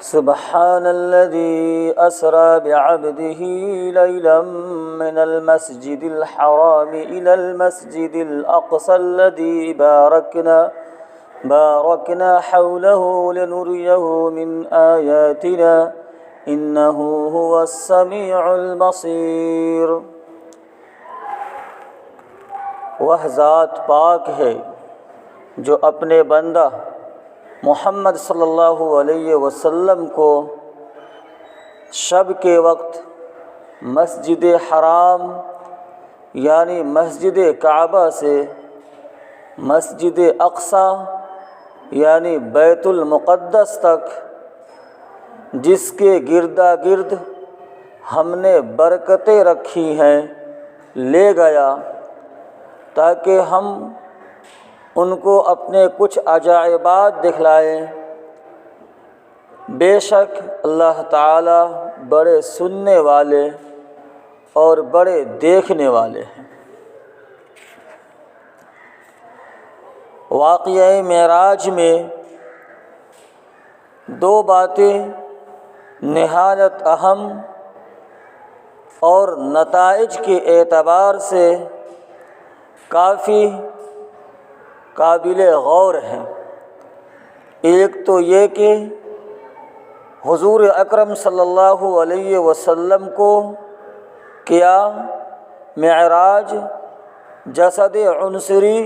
سبحان الذي أسرى بعبده ليلا من المسجد الحرام إلى المسجد الأقصى الذي باركنا حوله لنريه من آياتنا إنه هو السميع البصير۔ وہ ذات پاک ہے جو اپنے بندہ محمد صلی اللہ علیہ وسلم کو شب کے وقت مسجد حرام یعنی مسجد کعبہ سے مسجد اقصیٰ یعنی بیت المقدس تک، جس کے گردا گرد ہم نے برکتیں رکھی ہیں، لے گیا تاکہ ہم ان کو اپنے کچھ عجائبات دکھلائیں۔ بے شک اللہ تعالی بڑے سننے والے اور بڑے دیکھنے والے ہیں۔ واقعہ معراج میں دو باتیں نہایت اہم اور نتائج کے اعتبار سے کافی قابل غور ہیں۔ ایک تو یہ کہ حضور اکرم صلی اللہ علیہ وسلم کو کیا معراج جسد عنصری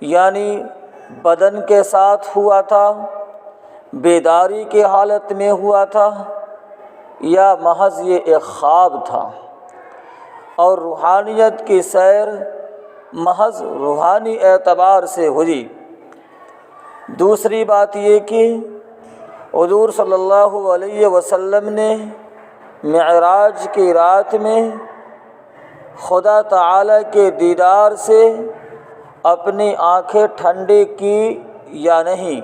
یعنی بدن کے ساتھ ہوا تھا، بیداری کی حالت میں ہوا تھا، یا محض یہ ایک خواب تھا، اور روحانیت کی سیر محض روحانی اعتبار سے ہوئی۔ دوسری بات یہ کہ حضور صلی اللہ علیہ وسلم نے معراج کی رات میں خدا تعالی کے دیدار سے اپنی آنکھیں ٹھنڈی کی یا نہیں۔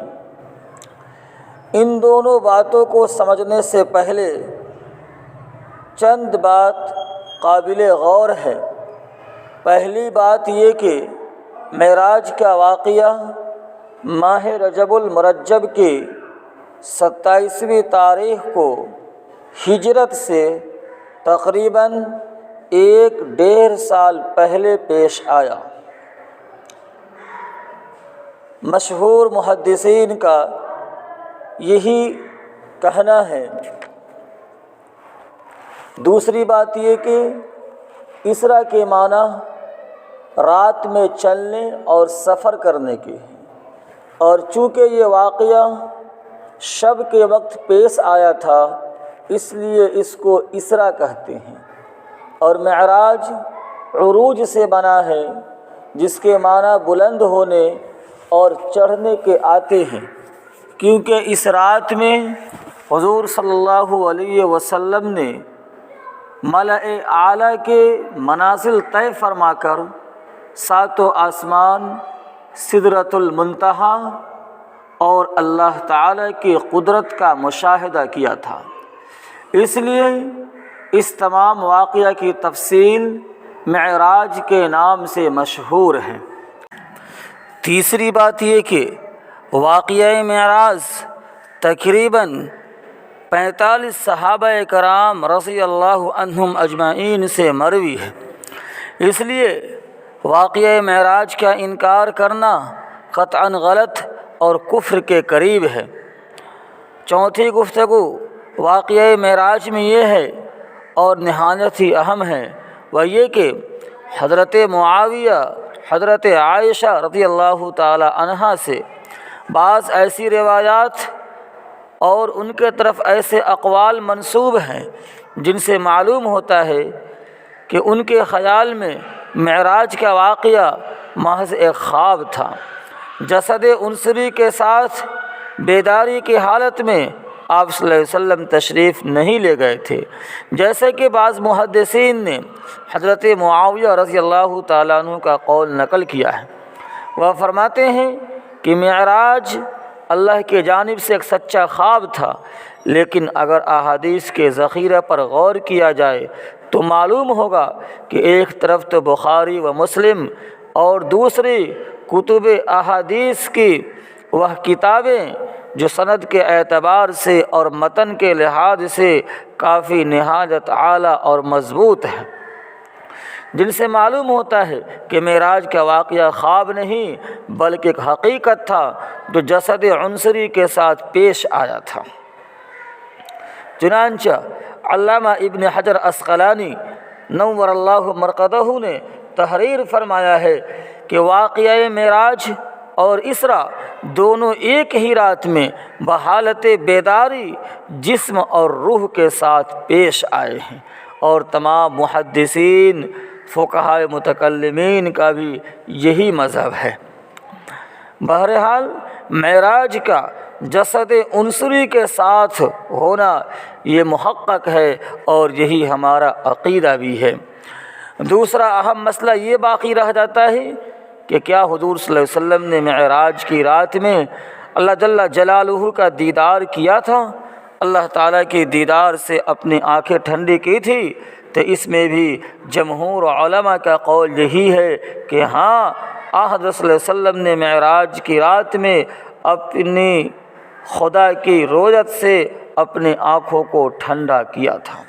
ان دونوں باتوں کو سمجھنے سے پہلے چند بات قابل غور ہے۔ پہلی بات یہ کہ معراج کا واقعہ ماہ رجب المرجب کی 27ویں تاریخ کو ہجرت سے تقریباً 1.5 سال پہلے پیش آیا۔ مشہور محدثین کا یہی کہنا ہے۔ دوسری بات یہ کہ اسرا کے معنی رات میں چلنے اور سفر کرنے کے ہیں، اور چونکہ یہ واقعہ شب کے وقت پیش آیا تھا اس لیے اس کو اسرا کہتے ہیں۔ اور معراج عروج سے بنا ہے جس کے معنی بلند ہونے اور چڑھنے کے آتے ہیں، کیونکہ اس رات میں حضور صلی اللہ علیہ وسلم نے ملأ اعلیٰ کے منازل طے فرما کر 7 آسمان، سدرۃ المنتہا اور اللہ تعالی کی قدرت کا مشاہدہ کیا تھا۔ اس لیے اس تمام واقعہ کی تفصیل معراج کے نام سے مشہور ہے۔ تیسری بات یہ کہ واقعہ معراج تقریباً 45 صحابہ کرام رضی اللہ عنہم اجمعین سے مروی ہے۔ اس لیے واقعہ معراج کا انکار کرنا قطعاً غلط اور کفر کے قریب ہے۔ چوتھی گفتگو واقعہ معراج میں یہ ہے اور نہایت ہی اہم ہے، وہ یہ کہ حضرت معاویہ، حضرت عائشہ رضی اللہ تعالی عنہا سے بعض ایسی روایات اور ان کے طرف ایسے اقوال منسوب ہیں جن سے معلوم ہوتا ہے کہ ان کے خیال میں معراج کا واقعہ محض ایک خواب تھا۔ جسد عنصری کے ساتھ بیداری کی حالت میں آپ صلی اللہ علیہ وسلم تشریف نہیں لے گئے تھے، جیسے کہ بعض محدثین نے حضرت معاویہ رضی اللہ تعالیٰ عنہ کا قول نقل کیا ہے۔ وہ فرماتے ہیں کہ معراج اللہ کی جانب سے ایک سچا خواب تھا، لیکن اگر احادیث کے ذخیرہ پر غور کیا جائے تو معلوم ہوگا کہ ایک طرف تو بخاری و مسلم اور دوسری کتب احادیث کی وہ کتابیں جو سند کے اعتبار سے اور متن کے لحاظ سے کافی نہایت اعلیٰ اور مضبوط ہے، جن سے معلوم ہوتا ہے کہ معراج کا واقعہ خواب نہیں بلکہ ایک حقیقت تھا جو جسد عنصری کے ساتھ پیش آیا تھا۔ چنانچہ علامہ ابن حجر عسقلانی نور اللہ مرقدہ نے تحریر فرمایا ہے کہ واقعہ معراج اور اسرا دونوں ایک ہی رات میں بحالت بیداری جسم اور روح کے ساتھ پیش آئے ہیں، اور تمام محدثین فقہاء متکلمین کا بھی یہی مذہب ہے۔ بہرحال معراج کا جسد عنصری کے ساتھ ہونا یہ محقق ہے اور یہی ہمارا عقیدہ بھی ہے۔ دوسرا اہم مسئلہ یہ باقی رہ جاتا ہے کہ کیا حضور صلی اللہ علیہ وسلم نے معراج کی رات میں اللہ جل جلالہ کا دیدار کیا تھا، اللہ تعالیٰ کے دیدار سے اپنی آنکھیں ٹھنڈی کی تھی؟ تو اس میں بھی جمہور علماء کا قول یہی ہے کہ ہاں، حضرت صلی اللہ علیہ وسلم نے معراج کی رات میں اپنی خدا کی رؤیت سے اپنی آنکھوں کو ٹھنڈا کیا تھا۔